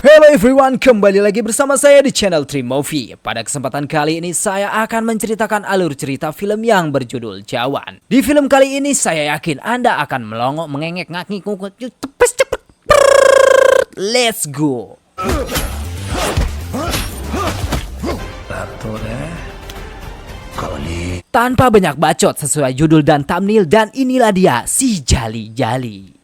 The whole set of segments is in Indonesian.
Hello everyone, kembali lagi bersama saya di channel Tree Movie. Pada kesempatan kali ini saya akan menceritakan alur cerita film yang berjudul Jawan. Di film kali ini saya yakin Anda akan melongo, mengengek, ngakik, ngukut, tepes, cepet. Let's go. Tanpa banyak bacot, sesuai judul dan thumbnail, dan inilah dia si Jali-Jali.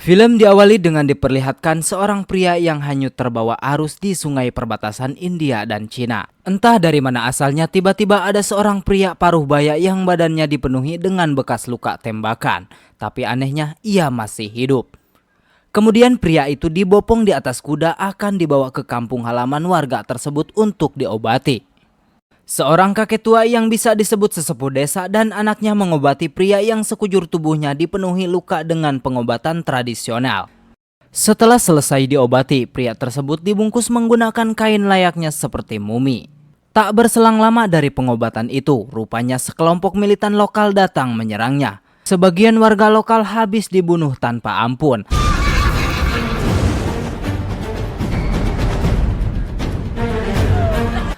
Film diawali dengan diperlihatkan seorang pria yang hanyut terbawa arus di sungai perbatasan India dan Cina. Entah dari mana asalnya, tiba-tiba ada seorang pria paruh baya yang badannya dipenuhi dengan bekas luka tembakan. Tapi anehnya, ia masih hidup. Kemudian pria itu dibopong di atas kuda akan dibawa ke kampung halaman warga tersebut untuk diobati. Seorang kakek tua yang bisa disebut sesepuh desa dan anaknya mengobati pria yang sekujur tubuhnya dipenuhi luka dengan pengobatan tradisional. Setelah selesai diobati, pria tersebut dibungkus menggunakan kain layaknya seperti mumi. Tak berselang lama dari pengobatan itu, rupanya sekelompok militan lokal datang menyerangnya. Sebagian warga lokal habis dibunuh tanpa ampun.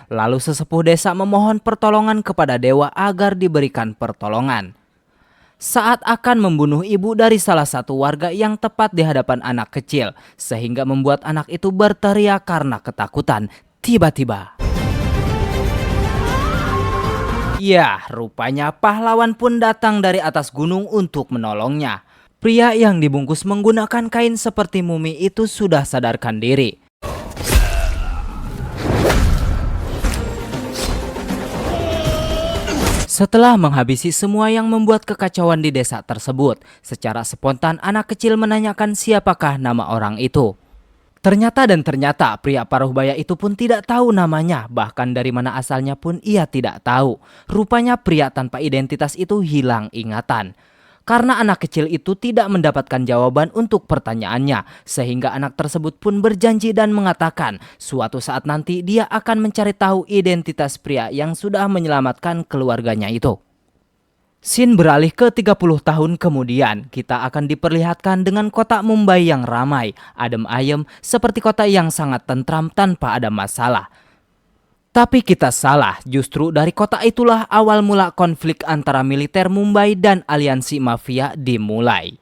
Lalu sesepuh desa memohon pertolongan kepada dewa agar diberikan pertolongan. Saat akan membunuh ibu dari salah satu warga yang tepat di hadapan anak kecil, sehingga membuat anak itu berteriak karena ketakutan. Tiba-tiba, ya, rupanya pahlawan pun datang dari atas gunung untuk menolongnya. Pria yang dibungkus menggunakan kain seperti mumi itu sudah sadarkan diri. Setelah menghabisi semua yang membuat kekacauan di desa tersebut, secara spontan anak kecil menanyakan siapakah nama orang itu. Ternyata pria paruh baya itu pun tidak tahu namanya, bahkan dari mana asalnya pun ia tidak tahu. Rupanya pria tanpa identitas itu hilang ingatan. Karena anak kecil itu tidak mendapatkan jawaban untuk pertanyaannya, sehingga anak tersebut pun berjanji dan mengatakan suatu saat nanti dia akan mencari tahu identitas pria yang sudah menyelamatkan keluarganya itu. Scene beralih ke 30 tahun kemudian, kita akan diperlihatkan dengan kota Mumbai yang ramai, adem ayem, seperti kota yang sangat tentram tanpa ada masalah. Tapi kita salah, justru dari kota itulah awal mula konflik antara militer Mumbai dan aliansi mafia dimulai.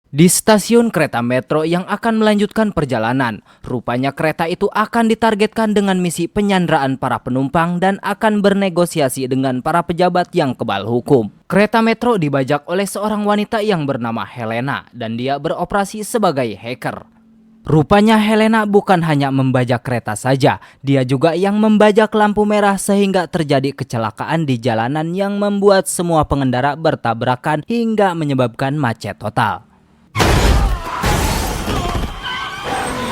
Di stasiun kereta metro yang akan melanjutkan perjalanan, rupanya kereta itu akan ditargetkan dengan misi penyanderaan para penumpang dan akan bernegosiasi dengan para pejabat yang kebal hukum. Kereta metro dibajak oleh seorang wanita yang bernama Helena dan dia beroperasi sebagai hacker. Rupanya Helena bukan hanya membajak kereta saja, dia juga yang membajak lampu merah sehingga terjadi kecelakaan di jalanan yang membuat semua pengendara bertabrakan hingga menyebabkan macet total.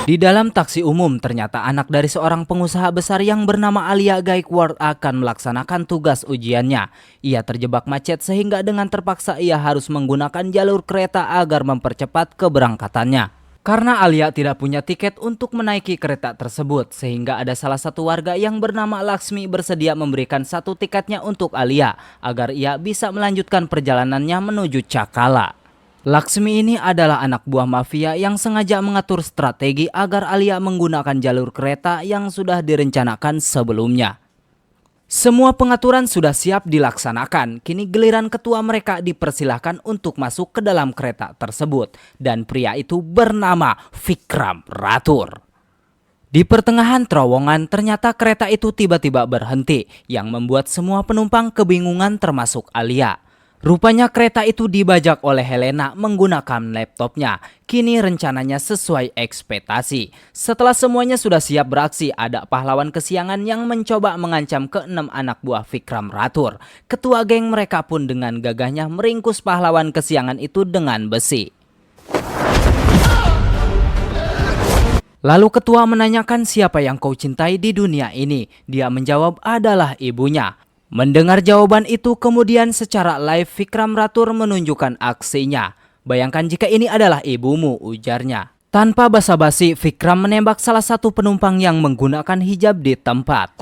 Di dalam taksi umum ternyata anak dari seorang pengusaha besar yang bernama Alia Gaikwad akan melaksanakan tugas ujiannya. Ia terjebak macet sehingga dengan terpaksa ia harus menggunakan jalur kereta agar mempercepat keberangkatannya. Karena Alia tidak punya tiket untuk menaiki kereta tersebut, sehingga ada salah satu warga yang bernama Laksmi bersedia memberikan satu tiketnya untuk Alia agar ia bisa melanjutkan perjalanannya menuju Cakala. Laksmi ini adalah anak buah mafia yang sengaja mengatur strategi agar Alia menggunakan jalur kereta yang sudah direncanakan sebelumnya. Semua pengaturan sudah siap dilaksanakan, kini giliran ketua mereka dipersilahkan untuk masuk ke dalam kereta tersebut. Dan pria itu bernama Vikram Rathur. Di pertengahan terowongan ternyata kereta itu tiba-tiba berhenti, yang membuat semua penumpang kebingungan termasuk Alia. Rupanya kereta itu dibajak oleh Helena menggunakan laptopnya. Kini rencananya sesuai ekspektasi. Setelah semuanya sudah siap beraksi, ada pahlawan kesiangan yang mencoba mengancam ke-6 anak buah Vikram Rathur. Ketua geng mereka pun dengan gagahnya meringkus pahlawan kesiangan itu dengan besi. Lalu ketua menanyakan siapa yang kau cintai di dunia ini. Dia menjawab adalah ibunya. Mendengar jawaban itu kemudian secara live Vikram Rathur menunjukkan aksinya. Bayangkan jika ini adalah ibumu, ujarnya. Tanpa basa-basi, Vikram menembak salah satu penumpang yang menggunakan hijab di tempat.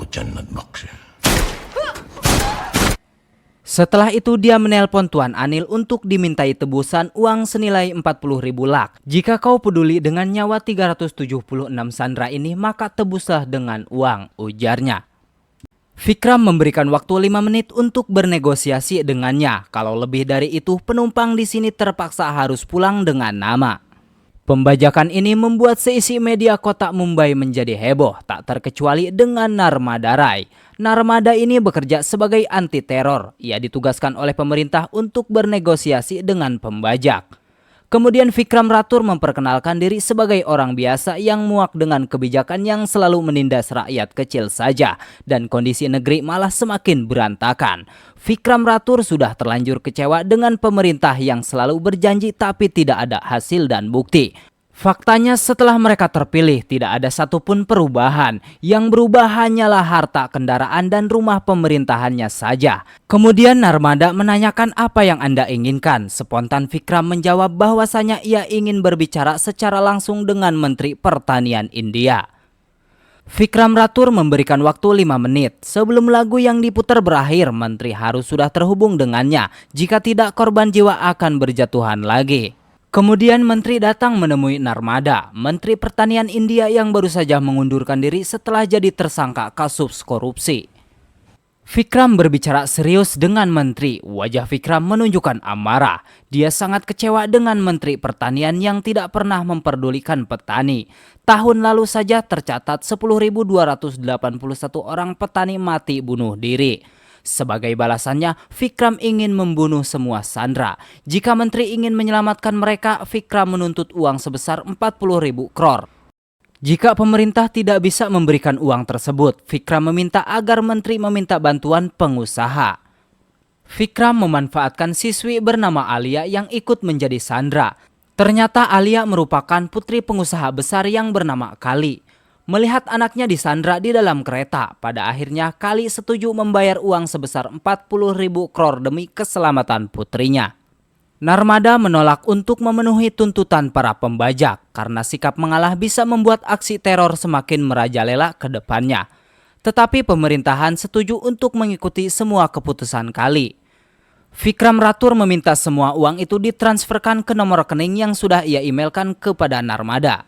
Setelah itu dia menelpon Tuan Anil untuk dimintai tebusan uang senilai 40.000 lak. Jika kau peduli dengan nyawa 376 sandera ini, maka tebuslah dengan uang, ujarnya. Vikram memberikan waktu 5 menit untuk bernegosiasi dengannya. Kalau lebih dari itu, penumpang di sini terpaksa harus pulang dengan nama. Pembajakan ini membuat seisi media kota Mumbai menjadi heboh, tak terkecuali dengan Narmada Rai. Narmada ini bekerja sebagai anti teror. Ia ditugaskan oleh pemerintah untuk bernegosiasi dengan pembajak. Kemudian Vikram Rathur memperkenalkan diri sebagai orang biasa yang muak dengan kebijakan yang selalu menindas rakyat kecil saja, dan kondisi negeri malah semakin berantakan. Vikram Rathur sudah terlanjur kecewa dengan pemerintah yang selalu berjanji tapi tidak ada hasil dan bukti. Faktanya setelah mereka terpilih tidak ada satupun perubahan. Yang berubah hanyalah harta, kendaraan, dan rumah pemerintahannya saja. Kemudian Narmada menanyakan apa yang Anda inginkan. Spontan Vikram menjawab bahwasanya ia ingin berbicara secara langsung dengan Menteri Pertanian India. Vikram Rathur memberikan waktu 5 menit. Sebelum lagu yang diputar berakhir, Menteri harus sudah terhubung dengannya. Jika tidak, korban jiwa akan berjatuhan lagi. Kemudian Menteri datang menemui Narmada, Menteri Pertanian India yang baru saja mengundurkan diri setelah jadi tersangka kasus korupsi. Vikram berbicara serius dengan Menteri. Wajah Vikram menunjukkan amarah. Dia sangat kecewa dengan Menteri Pertanian yang tidak pernah memperdulikan petani. Tahun lalu saja tercatat 10.281 orang petani mati bunuh diri. Sebagai balasannya, Vikram ingin membunuh semua sandera. Jika menteri ingin menyelamatkan mereka, Vikram menuntut uang sebesar 40.000 crore. Jika pemerintah tidak bisa memberikan uang tersebut, Vikram meminta agar menteri meminta bantuan pengusaha. Vikram memanfaatkan siswi bernama Alia yang ikut menjadi sandera. Ternyata Alia merupakan putri pengusaha besar yang bernama Kali. Melihat anaknya disandra di dalam kereta, pada akhirnya Kali setuju membayar uang sebesar 40.000 crore demi keselamatan putrinya. Narmada menolak untuk memenuhi tuntutan para pembajak karena sikap mengalah bisa membuat aksi teror semakin merajalela ke depannya. Tetapi pemerintahan setuju untuk mengikuti semua keputusan Kali. Vikram Rathur meminta semua uang itu ditransferkan ke nomor rekening yang sudah ia emailkan kepada Narmada.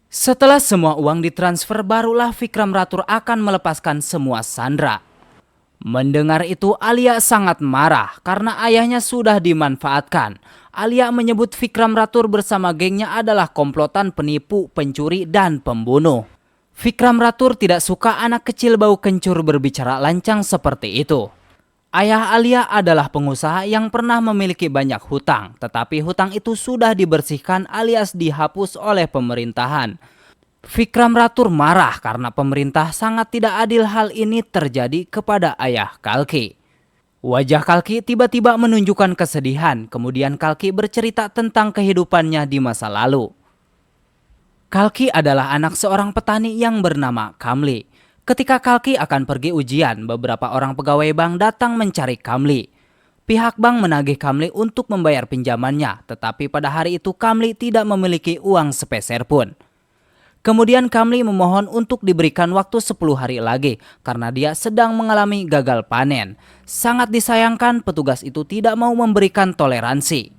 Setelah semua uang ditransfer, barulah Vikram Rathur akan melepaskan semua sandera. Mendengar itu, Alia sangat marah karena ayahnya sudah dimanfaatkan. Alia menyebut Vikram Rathur bersama gengnya adalah komplotan penipu, pencuri, dan pembunuh. Vikram Rathur tidak suka anak kecil bau kencur berbicara lancang seperti itu. Ayah Alia adalah pengusaha yang pernah memiliki banyak hutang, tetapi hutang itu sudah dibersihkan alias dihapus oleh pemerintahan. Vikram Rathur marah karena pemerintah sangat tidak adil hal ini terjadi kepada ayah Kalki. Wajah Kalki tiba-tiba menunjukkan kesedihan, kemudian Kalki bercerita tentang kehidupannya di masa lalu. Kalki adalah anak seorang petani yang bernama Kamli. Ketika Kalki akan pergi ujian, beberapa orang pegawai bank datang mencari Kamli. Pihak bank menagih Kamli untuk membayar pinjamannya, tetapi pada hari itu Kamli tidak memiliki uang sepeser pun. Kemudian Kamli memohon untuk diberikan waktu 10 hari lagi karena dia sedang mengalami gagal panen. Sangat disayangkan petugas itu tidak mau memberikan toleransi.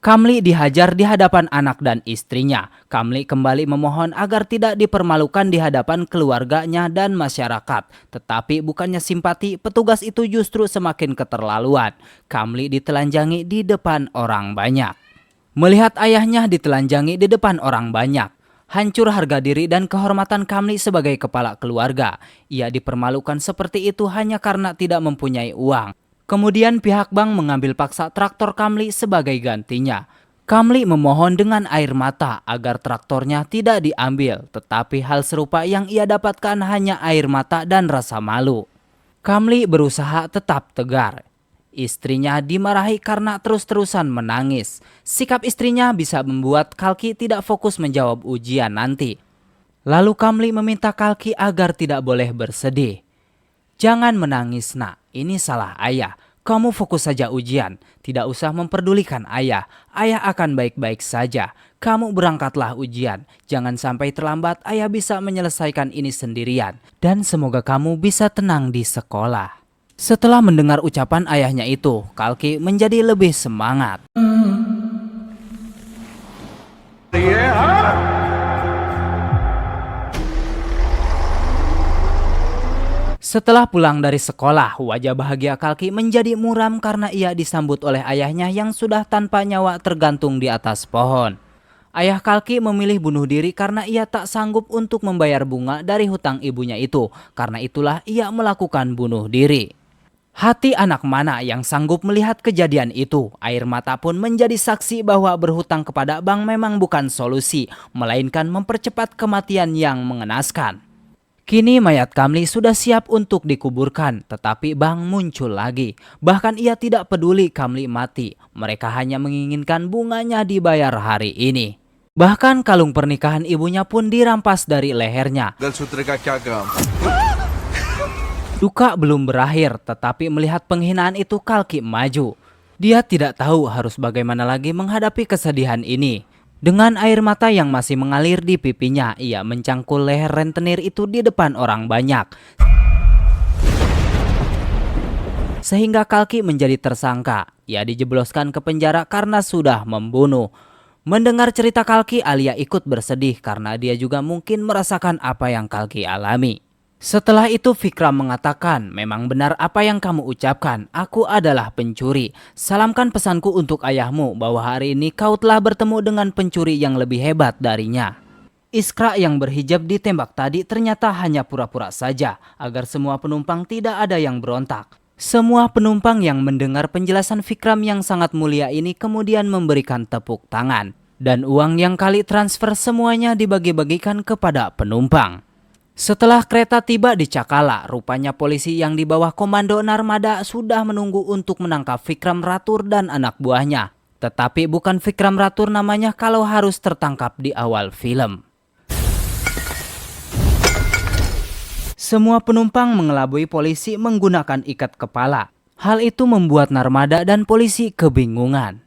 Kamli dihajar di hadapan anak dan istrinya. Kamli kembali memohon agar tidak dipermalukan di hadapan keluarganya dan masyarakat. Tetapi bukannya simpati, petugas itu justru semakin keterlaluan. Kamli ditelanjangi di depan orang banyak. Melihat ayahnya ditelanjangi di depan orang banyak, hancur harga diri dan kehormatan Kamli sebagai kepala keluarga. Ia dipermalukan seperti itu hanya karena tidak mempunyai uang. Kemudian pihak bank mengambil paksa traktor Kamli sebagai gantinya. Kamli memohon dengan air mata agar traktornya tidak diambil, tetapi hal serupa yang ia dapatkan hanya air mata dan rasa malu. Kamli berusaha tetap tegar. Istrinya dimarahi karena terus-terusan menangis. Sikap istrinya bisa membuat Kalki tidak fokus menjawab ujian nanti. Lalu Kamli meminta Kalki agar tidak boleh bersedih. Jangan menangis nak, ini salah ayah. Kamu fokus saja ujian, tidak usah memperdulikan ayah. Ayah akan baik-baik saja. Kamu berangkatlah ujian, jangan sampai terlambat, ayah bisa menyelesaikan ini sendirian. Dan semoga kamu bisa tenang di sekolah. Setelah mendengar ucapan ayahnya itu, Kalki menjadi lebih semangat. Setelah pulang dari sekolah, wajah bahagia Kalki menjadi muram karena ia disambut oleh ayahnya yang sudah tanpa nyawa tergantung di atas pohon. Ayah Kalki memilih bunuh diri karena ia tak sanggup untuk membayar bunga dari hutang ibunya itu. Karena itulah ia melakukan bunuh diri. Hati anak mana yang sanggup melihat kejadian itu? Air mata pun menjadi saksi bahwa berhutang kepada bank memang bukan solusi, melainkan mempercepat kematian yang mengenaskan. Kini mayat Kamli sudah siap untuk dikuburkan, tetapi Bang muncul lagi. Bahkan ia tidak peduli Kamli mati, mereka hanya menginginkan bunganya dibayar hari ini. Bahkan kalung pernikahan ibunya pun dirampas dari lehernya. Duka belum berakhir, tetapi melihat penghinaan itu Kalki maju. Dia tidak tahu harus bagaimana lagi menghadapi kesedihan ini. Dengan air mata yang masih mengalir di pipinya, ia mencangkul leher rentenir itu di depan orang banyak. Sehingga Kalki menjadi tersangka. Ia dijebloskan ke penjara karena sudah membunuh. Mendengar cerita Kalki, Alia ikut bersedih karena dia juga mungkin merasakan apa yang Kalki alami. Setelah itu Vikram mengatakan, memang benar apa yang kamu ucapkan, aku adalah pencuri. Salamkan pesanku untuk ayahmu bahwa hari ini kau telah bertemu dengan pencuri yang lebih hebat darinya. Iskra yang berhijab ditembak tadi ternyata hanya pura-pura saja, agar semua penumpang tidak ada yang berontak. Semua penumpang yang mendengar penjelasan Vikram yang sangat mulia ini kemudian memberikan tepuk tangan. Dan uang yang Kali transfer semuanya dibagi-bagikan kepada penumpang. Setelah kereta tiba di Cakala, rupanya polisi yang di bawah komando Narmada sudah menunggu untuk menangkap Vikram Ratur dan anak buahnya. Tetapi bukan Vikram Ratur namanya kalau harus tertangkap di awal film. Semua penumpang mengelabui polisi menggunakan ikat kepala. Hal itu membuat Narmada dan polisi kebingungan.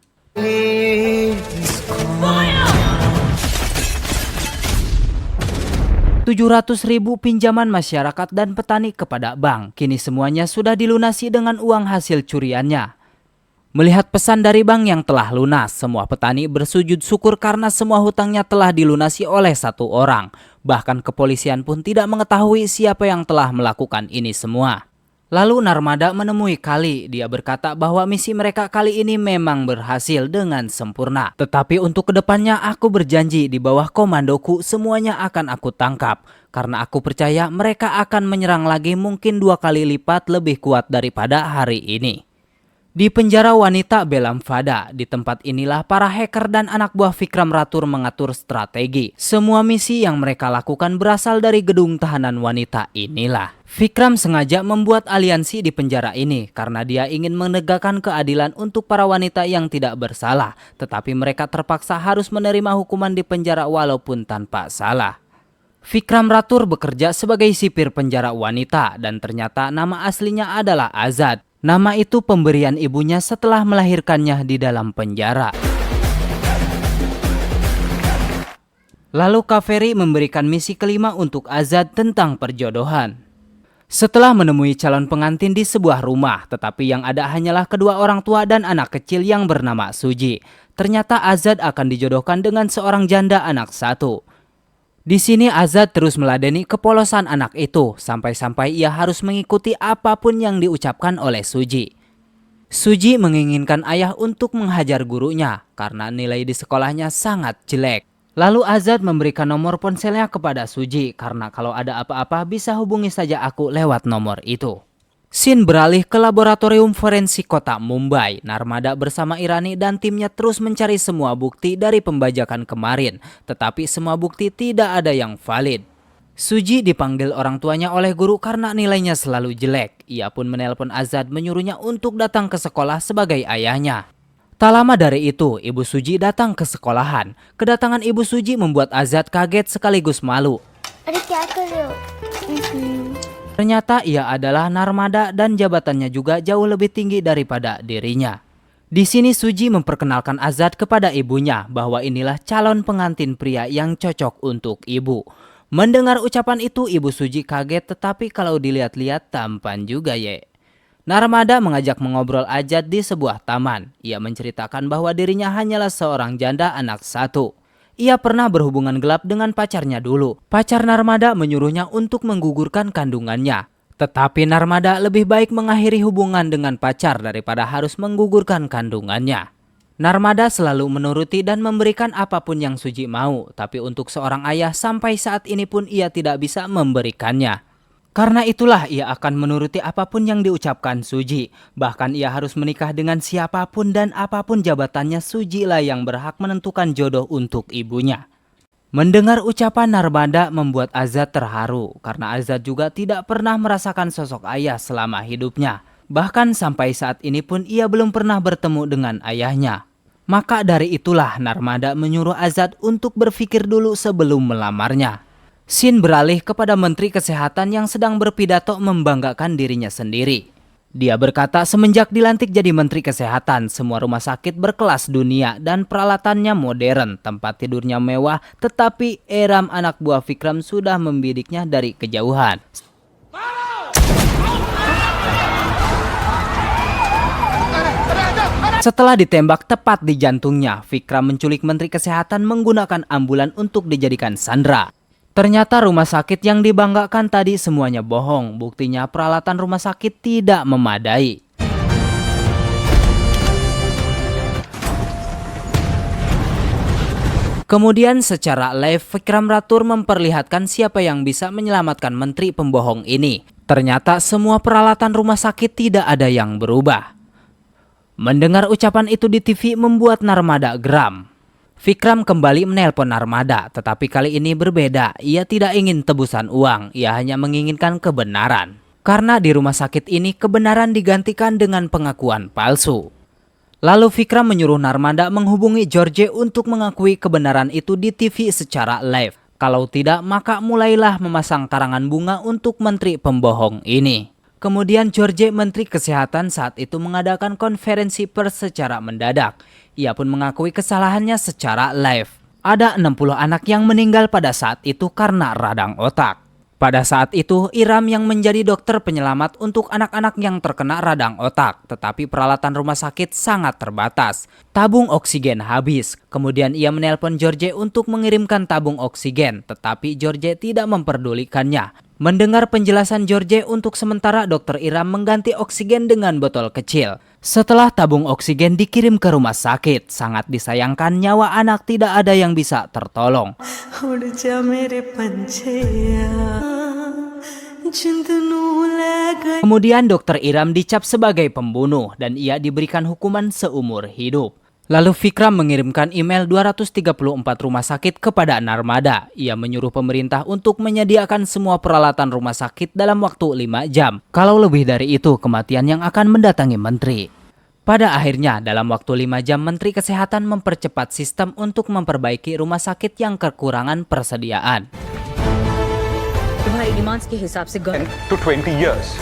700.000 pinjaman masyarakat dan petani kepada bank. Kini semuanya sudah dilunasi dengan uang hasil curiannya. Melihat pesan dari bank yang telah lunas, semua petani bersujud syukur karena semua hutangnya telah dilunasi oleh satu orang. Bahkan kepolisian pun tidak mengetahui siapa yang telah melakukan ini semua. Lalu Narmada menemui Kali. Dia berkata bahwa misi mereka kali ini memang berhasil dengan sempurna. Tetapi untuk kedepannya aku berjanji di bawah komandoku semuanya akan aku tangkap. Karena aku percaya mereka akan menyerang lagi mungkin 2 kali lipat lebih kuat daripada hari ini. Di penjara wanita Belamfada, di tempat inilah para hacker dan anak buah Vikram Ratur mengatur strategi. Semua misi yang mereka lakukan berasal dari gedung tahanan wanita inilah. Vikram sengaja membuat aliansi di penjara ini karena dia ingin menegakkan keadilan untuk para wanita yang tidak bersalah. Tetapi mereka terpaksa harus menerima hukuman di penjara walaupun tanpa salah. Vikram Ratur bekerja sebagai sipir penjara wanita dan ternyata nama aslinya adalah Azad. Nama itu pemberian ibunya setelah melahirkannya di dalam penjara. Lalu Kaveri memberikan misi kelima untuk Azad tentang perjodohan. Setelah menemui calon pengantin di sebuah rumah, tetapi yang ada hanyalah kedua orang tua dan anak kecil yang bernama Suji. Ternyata Azad akan dijodohkan dengan seorang janda anak satu. Di sini Azad terus meladeni kepolosan anak itu, sampai-sampai ia harus mengikuti apapun yang diucapkan oleh Suji. Suji menginginkan ayah untuk menghajar gurunya, karena nilai di sekolahnya sangat jelek. Lalu Azad memberikan nomor ponselnya kepada Suji, karena kalau ada apa-apa bisa hubungi saja aku lewat nomor itu. Scene beralih ke laboratorium forensik kota Mumbai. Narmada bersama Irani dan timnya terus mencari semua bukti dari pembajakan kemarin. Tetapi semua bukti tidak ada yang valid. Suji dipanggil orang tuanya oleh guru karena nilainya selalu jelek. Ia pun menelpon Azad menyuruhnya untuk datang ke sekolah sebagai ayahnya. Tak lama dari itu, Ibu Suji datang ke sekolahan. Kedatangan Ibu Suji membuat Azad kaget sekaligus malu. Ternyata ia adalah Narmada dan jabatannya juga jauh lebih tinggi daripada dirinya. Di sini Suji memperkenalkan Azad kepada ibunya bahwa inilah calon pengantin pria yang cocok untuk ibu. Mendengar ucapan itu Ibu Suji kaget, tetapi kalau dilihat-lihat tampan juga ye. Narmada mengajak mengobrol Azad di sebuah taman. Ia menceritakan bahwa dirinya hanyalah seorang janda anak satu. Ia pernah berhubungan gelap dengan pacarnya dulu. Pacar Narmada menyuruhnya untuk menggugurkan kandungannya. Tetapi Narmada lebih baik mengakhiri hubungan dengan pacar daripada harus menggugurkan kandungannya. Narmada selalu menuruti dan memberikan apapun yang Suji mau, tapi untuk seorang ayah sampai saat ini pun ia tidak bisa memberikannya. Karena itulah ia akan menuruti apapun yang diucapkan Suji. Bahkan ia harus menikah dengan siapapun dan apapun jabatannya, Suji lah yang berhak menentukan jodoh untuk ibunya. Mendengar ucapan Narmada membuat Azad terharu karena Azad juga tidak pernah merasakan sosok ayah selama hidupnya. Bahkan sampai saat ini pun ia belum pernah bertemu dengan ayahnya. Maka dari itulah Narmada menyuruh Azad untuk berpikir dulu sebelum melamarnya. Scene beralih kepada Menteri Kesehatan yang sedang berpidato membanggakan dirinya sendiri. Dia berkata semenjak dilantik jadi Menteri Kesehatan, semua rumah sakit berkelas dunia dan peralatannya modern, tempat tidurnya mewah, tetapi Iram anak buah Vikram sudah membidiknya dari kejauhan. Setelah ditembak tepat di jantungnya, Vikram menculik Menteri Kesehatan menggunakan ambulan untuk dijadikan sandera. Ternyata rumah sakit yang dibanggakan tadi semuanya bohong. Buktinya peralatan rumah sakit tidak memadai. Kemudian secara live Vikram Rathur memperlihatkan siapa yang bisa menyelamatkan menteri pembohong ini. Ternyata semua peralatan rumah sakit tidak ada yang berubah. Mendengar ucapan itu di TV membuat Narmada geram. Vikram kembali menelpon Narmada, tetapi kali ini berbeda. Ia tidak ingin tebusan uang, ia hanya menginginkan kebenaran. Karena di rumah sakit ini kebenaran digantikan dengan pengakuan palsu. Lalu Vikram menyuruh Narmada menghubungi George untuk mengakui kebenaran itu di TV secara live. Kalau tidak, maka mulailah memasang karangan bunga untuk menteri pembohong ini. Kemudian George, Menteri Kesehatan saat itu mengadakan konferensi pers secara mendadak. Ia pun mengakui kesalahannya secara live. Ada 60 anak yang meninggal pada saat itu karena radang otak. Pada saat itu, Iram yang menjadi dokter penyelamat untuk anak-anak yang terkena radang otak. Tetapi peralatan rumah sakit sangat terbatas. Tabung oksigen habis. Kemudian ia menelpon George untuk mengirimkan tabung oksigen. Tetapi George tidak memperdulikannya. Mendengar penjelasan George, untuk sementara Dr. Iram mengganti oksigen dengan botol kecil. Setelah tabung oksigen dikirim ke rumah sakit, sangat disayangkan nyawa anak tidak ada yang bisa tertolong. Kemudian Dr. Iram dicap sebagai pembunuh dan ia diberikan hukuman seumur hidup. Lalu Vikram mengirimkan email 234 rumah sakit kepada Narmada. Ia menyuruh pemerintah untuk menyediakan semua peralatan rumah sakit dalam waktu 5 jam. Kalau lebih dari itu, kematian yang akan mendatangi menteri. Pada akhirnya, dalam waktu 5 jam, Menteri Kesehatan mempercepat sistem untuk memperbaiki rumah sakit yang kekurangan persediaan. To 20 years.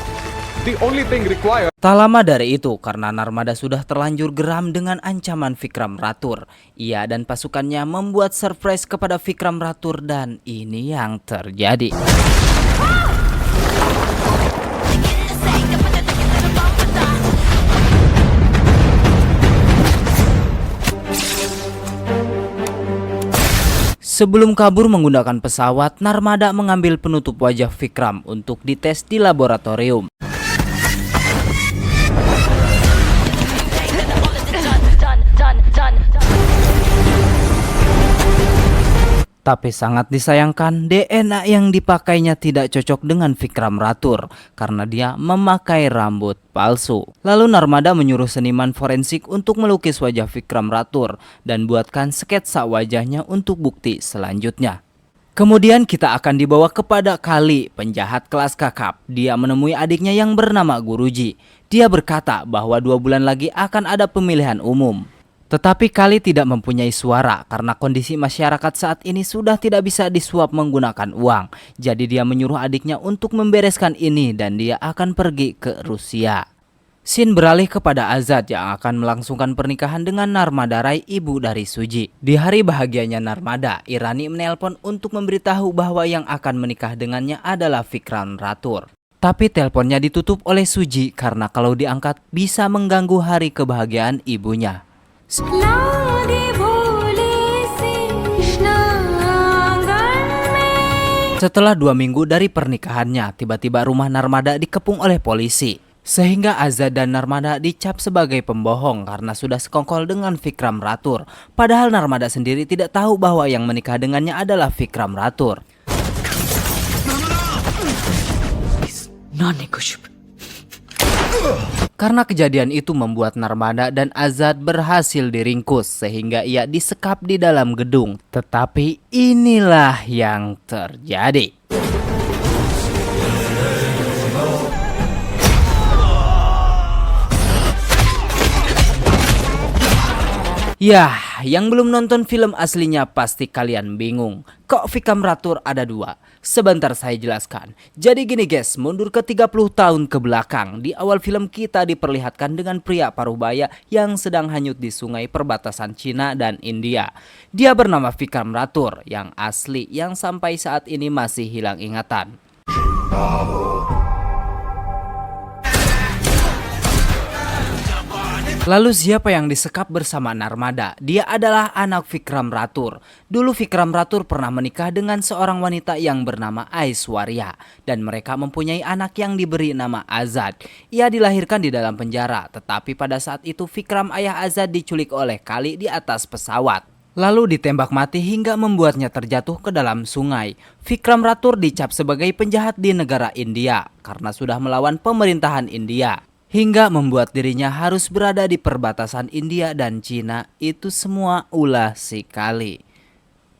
The only thing required. Tak lama dari itu, karena Narmada sudah terlanjur geram dengan ancaman Vikram Rathur, ia dan pasukannya membuat surprise kepada Vikram Rathur dan ini yang terjadi. Sebelum kabur menggunakan pesawat, Narmada mengambil penutup wajah Vikram untuk dites di laboratorium. Tapi sangat disayangkan, DNA yang dipakainya tidak cocok dengan Vikram Rathur karena dia memakai rambut palsu. Lalu Narmada menyuruh seniman forensik untuk melukis wajah Vikram Rathur dan buatkan sketsa wajahnya untuk bukti selanjutnya. Kemudian kita akan dibawa kepada Kali, penjahat kelas kakap. Dia menemui adiknya yang bernama Guruji. Dia berkata bahwa 2 bulan lagi akan ada pemilihan umum. Tetapi Kali tidak mempunyai suara karena kondisi masyarakat saat ini sudah tidak bisa disuap menggunakan uang. Jadi dia menyuruh adiknya untuk membereskan ini dan dia akan pergi ke Rusia. Scene beralih kepada Azad yang akan melangsungkan pernikahan dengan Narmada Rai, ibu dari Suji. Di hari bahagianya Narmada, Irani menelpon untuk memberitahu bahwa yang akan menikah dengannya adalah Vikram Rathur. Tetapi teleponnya ditutup oleh Suji karena kalau diangkat bisa mengganggu hari kebahagiaan ibunya. Setelah 2 minggu dari pernikahannya, tiba-tiba rumah Narmada dikepung oleh polisi. Sehingga Azad dan Narmada dicap sebagai pembohong karena sudah sekongkol dengan Vikram Rathur. Padahal Narmada sendiri tidak tahu bahwa yang menikah dengannya adalah Vikram Rathur. Karena kejadian itu membuat Narmada dan Azad berhasil diringkus sehingga ia disekap di dalam gedung. Tetapi inilah yang terjadi. Yah, yang belum nonton film aslinya pasti kalian bingung. Kok Vikram Rathur ada 2? Sebentar saya jelaskan. Jadi gini guys, mundur ke 30 tahun ke belakang. Di awal film kita diperlihatkan dengan pria parubaya yang sedang hanyut di sungai perbatasan Cina dan India. Dia bernama Vikram Rathur yang asli yang sampai saat ini masih hilang ingatan. Lalu siapa yang disekap bersama Narmada? Dia adalah anak Vikram Rathur. Dulu Vikram Rathur pernah menikah dengan seorang wanita yang bernama Aishwarya. Dan mereka mempunyai anak yang diberi nama Azad. Ia dilahirkan di dalam penjara. Tetapi pada saat itu Vikram ayah Azad diculik oleh Kali di atas pesawat. Lalu ditembak mati hingga membuatnya terjatuh ke dalam sungai. Vikram Rathur dicap sebagai penjahat di negara India karena sudah melawan pemerintahan India. Hingga membuat dirinya harus berada di perbatasan India dan Cina. Itu semua ulah si Kali.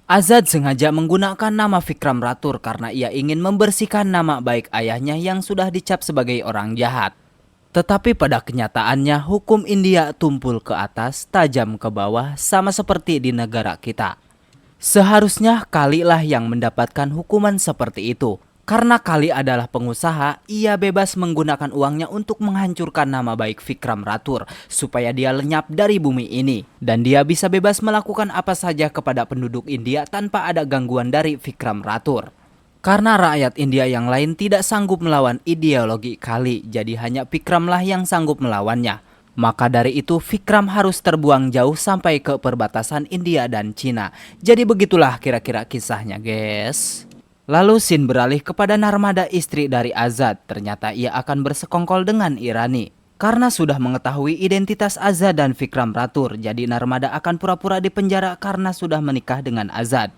Azad sengaja menggunakan nama Vikram Rathur karena ia ingin membersihkan nama baik ayahnya yang sudah dicap sebagai orang jahat. Tetapi pada kenyataannya hukum India tumpul ke atas, tajam ke bawah, sama seperti di negara kita. Seharusnya Kali lah yang mendapatkan hukuman seperti itu. Karena Kali adalah pengusaha, ia bebas menggunakan uangnya untuk menghancurkan nama baik Vikram Rathur supaya dia lenyap dari bumi ini. Dan dia bisa bebas melakukan apa saja kepada penduduk India tanpa ada gangguan dari Vikram Rathur. Karena rakyat India yang lain tidak sanggup melawan ideologi Kali, jadi hanya Vikramlah yang sanggup melawannya. Maka dari itu Vikram harus terbuang jauh sampai ke perbatasan India dan Cina. Jadi begitulah kira-kira kisahnya guys. Lalu scene beralih kepada Narmada, istri dari Azad. Ternyata ia akan bersekongkol dengan Irani. Karena sudah mengetahui identitas Azad dan Vikram Rathur, jadi Narmada akan pura-pura di penjara karena sudah menikah dengan Azad.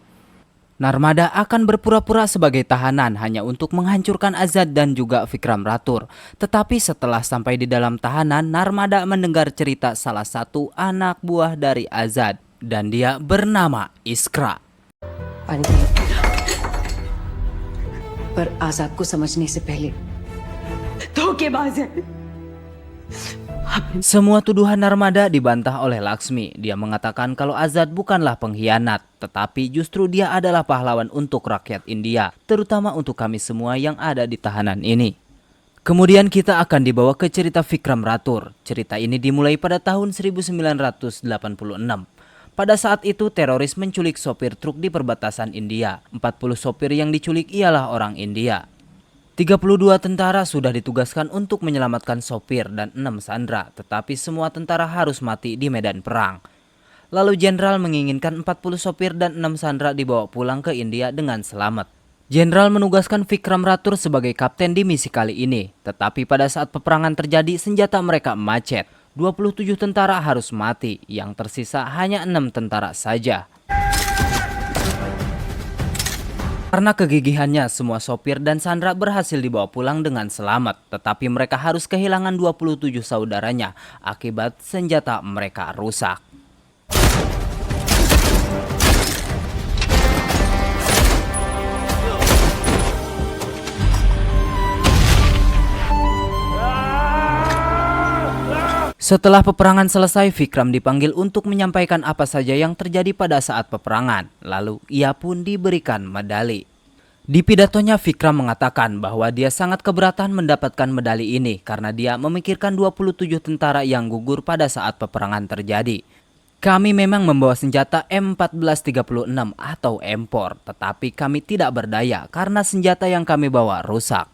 Narmada akan berpura-pura sebagai tahanan hanya untuk menghancurkan Azad dan juga Vikram Rathur. Tetapi setelah sampai di dalam tahanan, Narmada mendengar cerita salah satu anak buah dari Azad. Dan dia bernama Iskra. पर आजाद को समझने से पहले धोखेबाज है। Semua tuduhan Narmada dibantah oleh Laksmi. Dia mengatakan kalau Azad bukanlah pengkhianat, tetapi justru dia adalah pahlawan untuk rakyat India, terutama untuk kami semua yang ada di tahanan ini. Kemudian kita akan dibawa ke cerita Vikram Rathur. Cerita ini dimulai pada tahun 1986. Pada saat itu teroris menculik sopir truk di perbatasan India. 40 sopir yang diculik ialah orang India. 32 tentara sudah ditugaskan untuk menyelamatkan sopir dan 6 sandera. Tetapi semua tentara harus mati di medan perang. Lalu jenderal menginginkan 40 sopir dan 6 sandera dibawa pulang ke India dengan selamat. Jenderal menugaskan Vikram Rathur sebagai kapten di misi kali ini. Tetapi pada saat peperangan terjadi senjata mereka macet. 27 tentara harus mati, yang tersisa hanya 6 tentara saja. Karena kegigihannya, semua sopir dan sandera berhasil dibawa pulang dengan selamat. Tetapi mereka harus kehilangan 27 saudaranya akibat senjata mereka rusak. Setelah peperangan selesai, Vikram dipanggil untuk menyampaikan apa saja yang terjadi pada saat peperangan. Lalu ia pun diberikan medali. Di pidatonya Vikram mengatakan bahwa dia sangat keberatan mendapatkan medali ini karena dia memikirkan 27 tentara yang gugur pada saat peperangan terjadi. Kami memang membawa senjata M1436 atau M4, tetapi kami tidak berdaya karena senjata yang kami bawa rusak.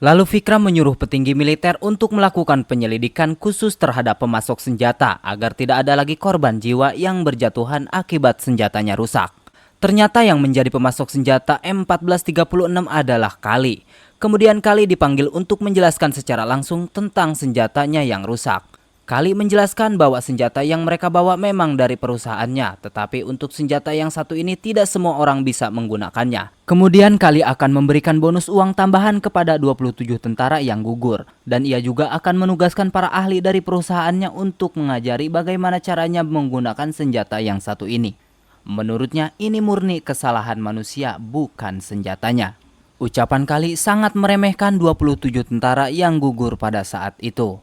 Lalu Vikram menyuruh petinggi militer untuk melakukan penyelidikan khusus terhadap pemasok senjata agar tidak ada lagi korban jiwa yang berjatuhan akibat senjatanya rusak. Ternyata yang menjadi pemasok senjata M1436 adalah Kali. Kemudian Kali dipanggil untuk menjelaskan secara langsung tentang senjatanya yang rusak. Kali menjelaskan bahwa senjata yang mereka bawa memang dari perusahaannya, tetapi untuk senjata yang satu ini tidak semua orang bisa menggunakannya. Kemudian Kali akan memberikan bonus uang tambahan kepada 27 tentara yang gugur, dan ia juga akan menugaskan para ahli dari perusahaannya untuk mengajari bagaimana caranya menggunakan senjata yang satu ini. Menurutnya ini murni kesalahan manusia, bukan senjatanya. Ucapan Kali sangat meremehkan 27 tentara yang gugur pada saat itu.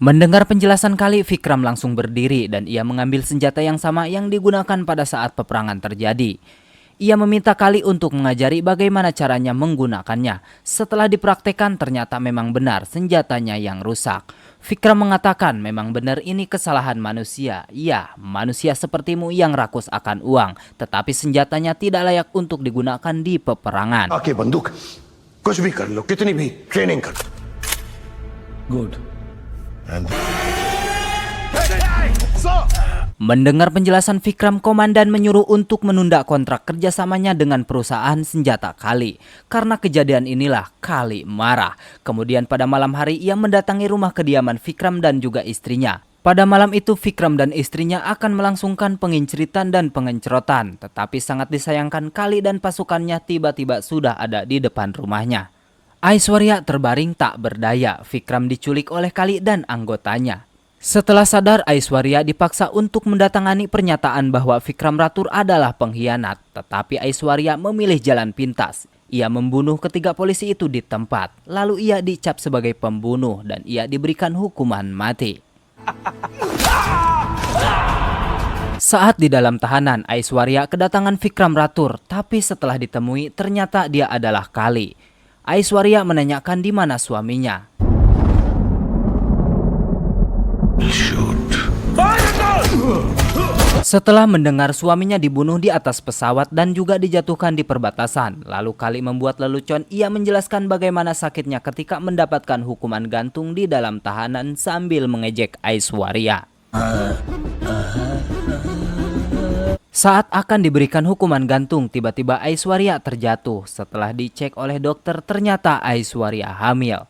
Mendengar penjelasan Kali, Vikram langsung berdiri dan ia mengambil senjata yang sama yang digunakan pada saat peperangan terjadi. Ia meminta Kali untuk mengajari bagaimana caranya menggunakannya. Setelah dipraktekkan ternyata memang benar senjatanya yang rusak. Vikram mengatakan memang benar ini kesalahan manusia. Ya, manusia sepertimu yang rakus akan uang, tetapi senjatanya tidak layak untuk digunakan di peperangan. आके बंदूक कुछ भी कर लो, कितनी भी ट्रेनिंग कर लो। Good. Mendengar penjelasan Vikram, komandan menyuruh untuk menunda kontrak kerjasamanya dengan perusahaan senjata Kali. Karena kejadian inilah Kali marah. Kemudian pada malam hari ia mendatangi rumah kediaman Vikram dan juga istrinya. Pada malam itu Vikram dan istrinya akan melangsungkan penginciritan dan pengencerotan. Tetapi sangat disayangkan Kali dan pasukannya tiba-tiba sudah ada di depan rumahnya. Aishwarya terbaring tak berdaya. Vikram diculik oleh Kali dan anggotanya. Setelah sadar, Aishwarya dipaksa untuk mendatangani pernyataan bahwa Vikram Rathur adalah pengkhianat. Tetapi Aishwarya memilih jalan pintas. Ia membunuh ketiga polisi itu di tempat. Lalu ia dicap sebagai pembunuh dan ia diberikan hukuman mati. Saat di dalam tahanan, Aishwarya kedatangan Vikram Rathur. Tapi setelah ditemui, ternyata dia adalah Kali. Aishwarya menanyakan di mana suaminya. Setelah mendengar suaminya dibunuh di atas pesawat dan juga dijatuhkan di perbatasan, lalu Kali membuat lelucon. Ia menjelaskan bagaimana sakitnya ketika mendapatkan hukuman gantung di dalam tahanan sambil mengejek Aishwarya. Saat akan diberikan hukuman gantung, tiba-tiba Aishwarya terjatuh. Setelah dicek oleh dokter, ternyata Aishwarya hamil.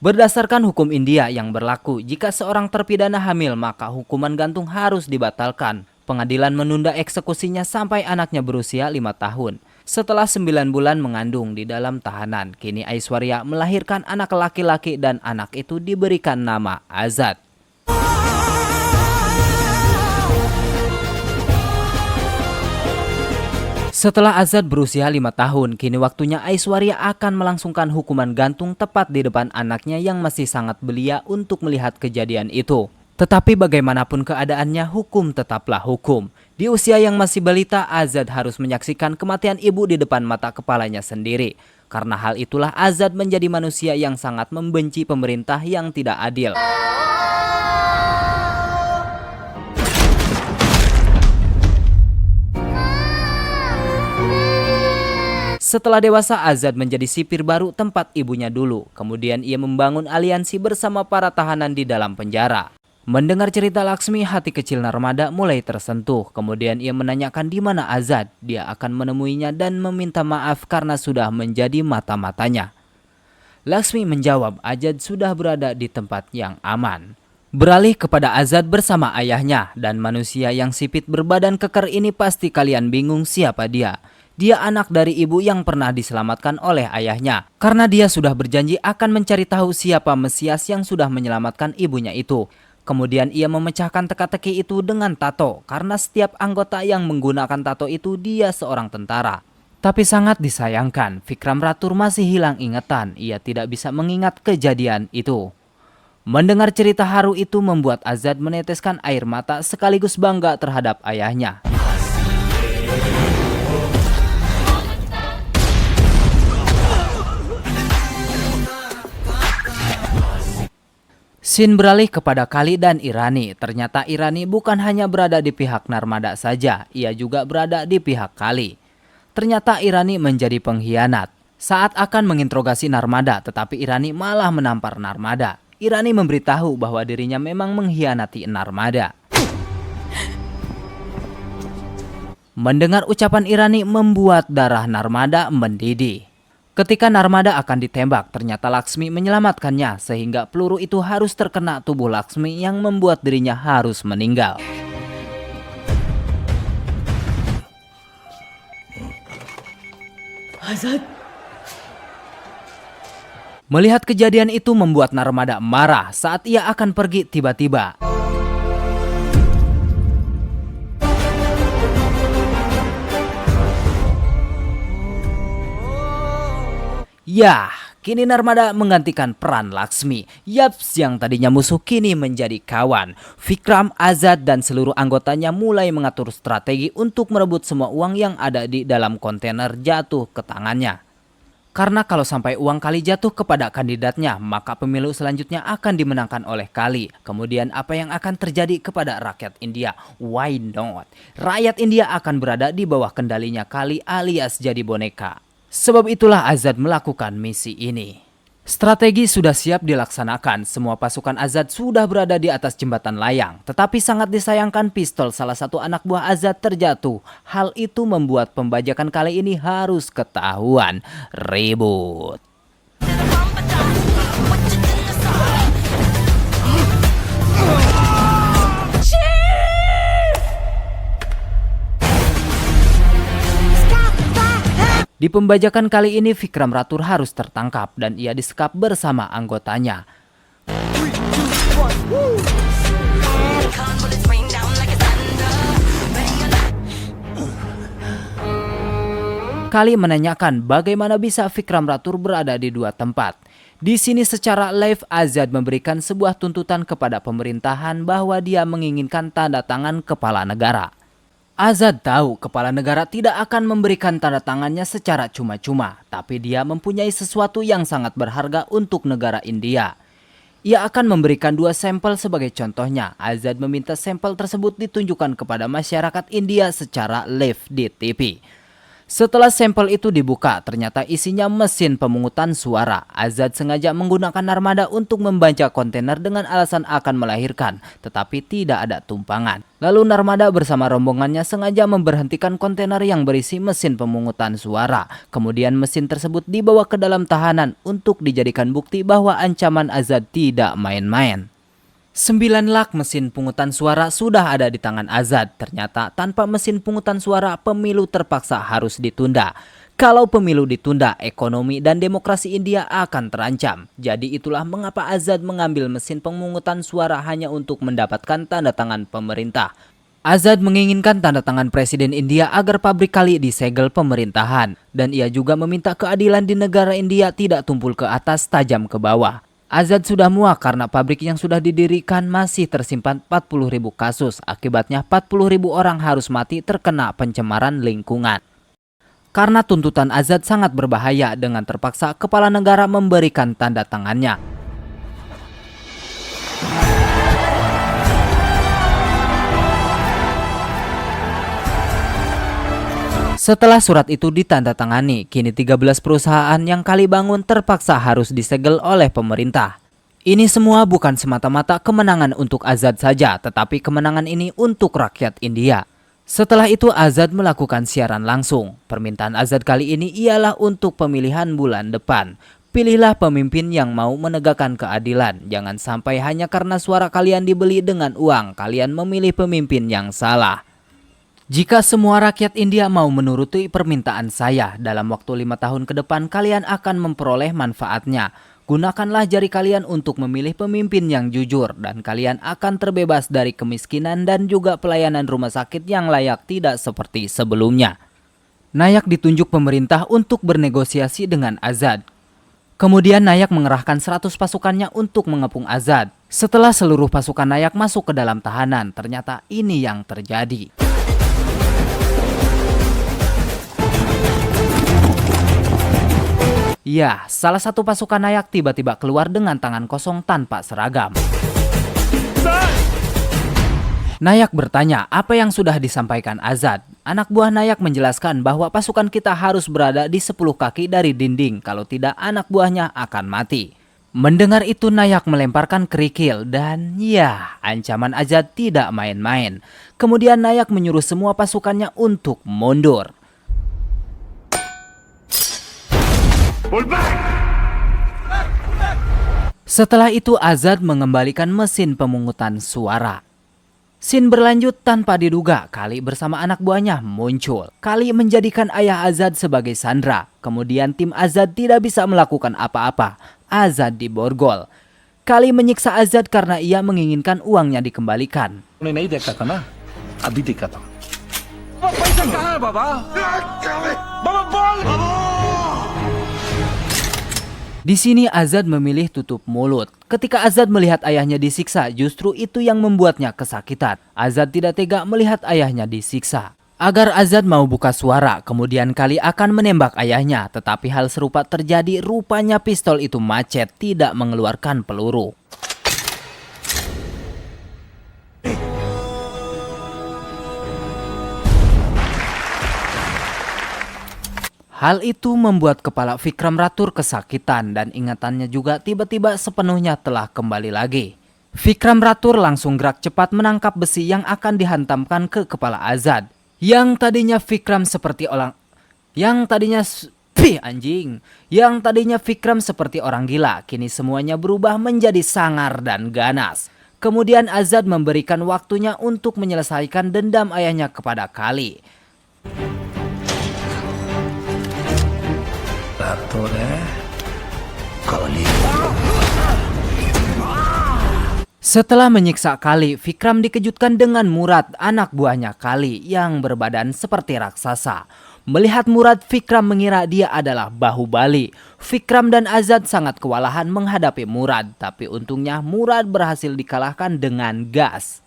Berdasarkan hukum India yang berlaku, jika seorang terpidana hamil maka hukuman gantung harus dibatalkan. Pengadilan menunda eksekusinya sampai anaknya berusia 5 tahun. Setelah 9 bulan mengandung di dalam tahanan, kini Aishwarya melahirkan anak laki-laki dan anak itu diberikan nama Azad. Setelah Azad berusia 5 tahun, kini waktunya Aishwarya akan melangsungkan hukuman gantung tepat di depan anaknya yang masih sangat belia untuk melihat kejadian itu. Tetapi bagaimanapun keadaannya, hukum tetaplah hukum. Di usia yang masih balita, Azad harus menyaksikan kematian ibu di depan mata kepalanya sendiri. Karena hal itulah Azad menjadi manusia yang sangat membenci pemerintah yang tidak adil. Setelah dewasa, Azad menjadi sipir baru tempat ibunya dulu. Kemudian ia membangun aliansi bersama para tahanan di dalam penjara. Mendengar cerita Laksmi, hati kecil Narmada mulai tersentuh. Kemudian ia menanyakan di mana Azad. Dia akan menemuinya dan meminta maaf karena sudah menjadi mata-matanya. Laksmi menjawab Azad sudah berada di tempat yang aman. Beralih kepada Azad bersama ayahnya, dan manusia yang sipit berbadan keker ini pasti kalian bingung siapa dia. Dia anak dari ibu yang pernah diselamatkan oleh ayahnya. Karena dia sudah berjanji akan mencari tahu siapa Mesias yang sudah menyelamatkan ibunya itu. Kemudian ia memecahkan teka-teki itu dengan tato. Karena setiap anggota yang menggunakan tato itu dia seorang tentara. Tapi sangat disayangkan, Vikram Rathur masih hilang ingatan. Ia tidak bisa mengingat kejadian itu. Mendengar cerita haru itu membuat Azad meneteskan air mata sekaligus bangga terhadap ayahnya. Scene beralih kepada Kali dan Irani. Ternyata Irani bukan hanya berada di pihak Narmada saja, ia juga berada di pihak Kali. Ternyata Irani menjadi pengkhianat. Saat akan menginterogasi Narmada, tetapi Irani malah menampar Narmada. Irani memberitahu bahwa dirinya memang mengkhianati Narmada. Mendengar ucapan Irani membuat darah Narmada mendidih. Ketika Narmada akan ditembak, ternyata Laksmi menyelamatkannya sehingga peluru itu harus terkena tubuh Laksmi yang membuat dirinya harus meninggal. Azad Melihat kejadian itu membuat Narmada marah saat ia akan pergi tiba-tiba. Yah, kini Narmada menggantikan peran Laksmi. Yaps, yang tadinya musuh kini menjadi kawan. Vikram, Azad, dan seluruh anggotanya mulai mengatur strategi untuk merebut semua uang yang ada di dalam kontainer jatuh ke tangannya. Karena kalau sampai uang Kali jatuh kepada kandidatnya, maka pemilu selanjutnya akan dimenangkan oleh Kali. Kemudian apa yang akan terjadi kepada rakyat India? Why not? Rakyat India akan berada di bawah kendalinya Kali alias jadi boneka. Sebab itulah Azad melakukan misi ini. Strategi sudah siap dilaksanakan, semua pasukan Azad sudah berada di atas jembatan layang. Tetapi sangat disayangkan pistol salah satu anak buah Azad terjatuh. Hal itu membuat pembajakan kali ini harus ketahuan. Ribut. Di pembajakan kali ini Vikram Rathur harus tertangkap dan ia disekap bersama anggotanya. Kali menanyakan bagaimana bisa Vikram Rathur berada di dua tempat. Di sini secara live Azad memberikan sebuah tuntutan kepada pemerintahan bahwa dia menginginkan tanda tangan kepala negara. Azad tahu kepala negara tidak akan memberikan tanda tangannya secara cuma-cuma, tapi dia mempunyai sesuatu yang sangat berharga untuk negara India. Ia akan memberikan 2 sampel sebagai contohnya. Azad meminta sampel tersebut ditunjukkan kepada masyarakat India secara live di TV. Setelah sampel itu dibuka, ternyata isinya mesin pemungutan suara. Azad sengaja menggunakan Narmada untuk membaca kontainer dengan alasan akan melahirkan, tetapi tidak ada tumpangan. Lalu Narmada bersama rombongannya sengaja memberhentikan kontainer yang berisi mesin pemungutan suara. Kemudian mesin tersebut dibawa ke dalam tahanan untuk dijadikan bukti bahwa ancaman Azad tidak main-main. 9 lak mesin pungutan suara sudah ada di tangan Azad. Ternyata tanpa mesin pungutan suara pemilu terpaksa harus ditunda. Kalau pemilu ditunda, ekonomi dan demokrasi India akan terancam. Jadi itulah mengapa Azad mengambil mesin pemungutan suara hanya untuk mendapatkan tanda tangan pemerintah. Azad menginginkan tanda tangan Presiden India agar pabrik Kali disegel pemerintahan. Dan ia juga meminta keadilan di negara India tidak tumpul ke atas tajam ke bawah. Azad sudah muak karena pabrik yang sudah didirikan masih tersimpan 40.000 kasus. Akibatnya 40.000 orang harus mati terkena pencemaran lingkungan. Karena tuntutan Azad sangat berbahaya, dengan terpaksa kepala negara memberikan tanda tangannya. Setelah surat itu ditandatangani, kini 13 perusahaan yang Kali bangun terpaksa harus disegel oleh pemerintah. Ini semua bukan semata-mata kemenangan untuk Azad saja, tetapi kemenangan ini untuk rakyat India. Setelah itu Azad melakukan siaran langsung. Permintaan Azad kali ini ialah untuk pemilihan bulan depan. Pilihlah pemimpin yang mau menegakkan keadilan. Jangan sampai hanya karena suara kalian dibeli dengan uang, kalian memilih pemimpin yang salah. Jika semua rakyat India mau menuruti permintaan saya, dalam waktu 5 tahun ke depan kalian akan memperoleh manfaatnya. Gunakanlah jari kalian untuk memilih pemimpin yang jujur dan kalian akan terbebas dari kemiskinan dan juga pelayanan rumah sakit yang layak tidak seperti sebelumnya. Nayak ditunjuk pemerintah untuk bernegosiasi dengan Azad. Kemudian Nayak mengerahkan 100 pasukannya untuk mengepung Azad. Setelah seluruh pasukan Nayak masuk ke dalam tahanan, ternyata ini yang terjadi. Ya, salah satu pasukan Nayak tiba-tiba keluar dengan tangan kosong tanpa seragam. Nayak bertanya apa yang sudah disampaikan Azad. Anak buah Nayak menjelaskan bahwa pasukan kita harus berada di 10 kaki dari dinding, kalau tidak anak buahnya akan mati. Mendengar itu Nayak melemparkan kerikil dan ya, ancaman Azad tidak main-main. Kemudian Nayak menyuruh semua pasukannya untuk mundur. Setelah itu Azad mengembalikan mesin pemungutan suara. Scene berlanjut tanpa diduga, Kali bersama anak buahnya muncul. Kali menjadikan ayah Azad sebagai sandera. Kemudian tim Azad tidak bisa melakukan apa-apa. Azad diborgol. Kali menyiksa Azad karena ia menginginkan uangnya dikembalikan. उन्हें नहीं देखा था ना, अभी देखा था। पैसा कहाँ है बाबा? बाबा बोल! Di sini Azad memilih tutup mulut. Ketika Azad melihat ayahnya disiksa, justru itu yang membuatnya kesakitan. Azad tidak tega melihat ayahnya disiksa. Agar Azad mau buka suara, kemudian Kali akan menembak ayahnya. Tetapi hal serupa terjadi, rupanya pistol itu macet, tidak mengeluarkan peluru. Hal itu membuat kepala Vikram Rathur kesakitan dan ingatannya juga tiba-tiba sepenuhnya telah kembali lagi. Vikram Rathur langsung gerak cepat menangkap besi yang akan dihantamkan ke kepala Azad. Yang tadinya Vikram seperti orang gila, kini semuanya berubah menjadi sangar dan ganas. Kemudian Azad memberikan waktunya untuk menyelesaikan dendam ayahnya kepada Kali. Setelah menyiksa Kali, Vikram dikejutkan dengan Murad, anak buahnya Kali yang berbadan seperti raksasa. Melihat Murad, Vikram mengira dia adalah Bahubali. Vikram dan Azad sangat kewalahan menghadapi Murad, tapi untungnya Murad berhasil dikalahkan dengan gas.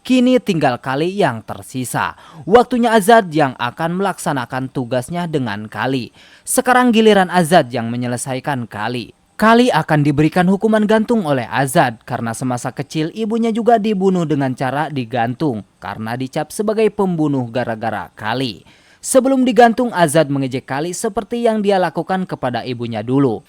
Kini tinggal Kali yang tersisa. Waktunya Azad yang akan melaksanakan tugasnya dengan Kali. Sekarang giliran Azad yang menyelesaikan Kali. Kali akan diberikan hukuman gantung oleh Azad karena semasa kecil ibunya juga dibunuh dengan cara digantung karena dicap sebagai pembunuh gara-gara Kali. Sebelum digantung, Azad mengejek Kali seperti yang dia lakukan kepada ibunya dulu.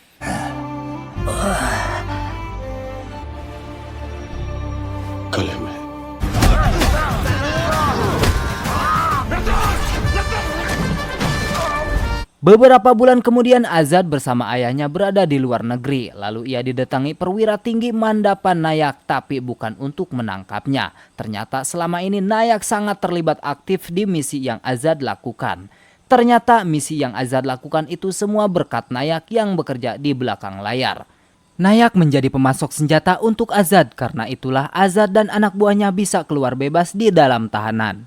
Beberapa bulan kemudian Azad bersama ayahnya berada di luar negeri. Lalu ia didatangi perwira tinggi Mandapan Nayak, tapi bukan untuk menangkapnya. Ternyata selama ini Nayak sangat terlibat aktif di misi yang Azad lakukan. Ternyata misi yang Azad lakukan itu semua berkat Nayak yang bekerja di belakang layar. Nayak menjadi pemasok senjata untuk Azad, karena itulah Azad dan anak buahnya bisa keluar bebas di dalam tahanan.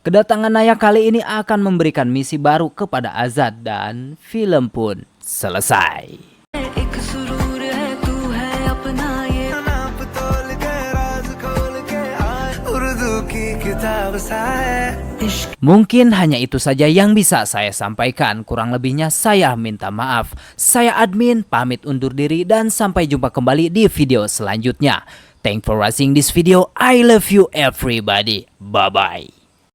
Kedatangan Nayak kali ini akan memberikan misi baru kepada Azad dan film pun selesai. Mungkin hanya itu saja yang bisa saya sampaikan. Kurang lebihnya saya minta maaf. Saya admin pamit undur diri dan sampai jumpa kembali di video selanjutnya. Thanks for watching this video. I love you everybody. Bye bye.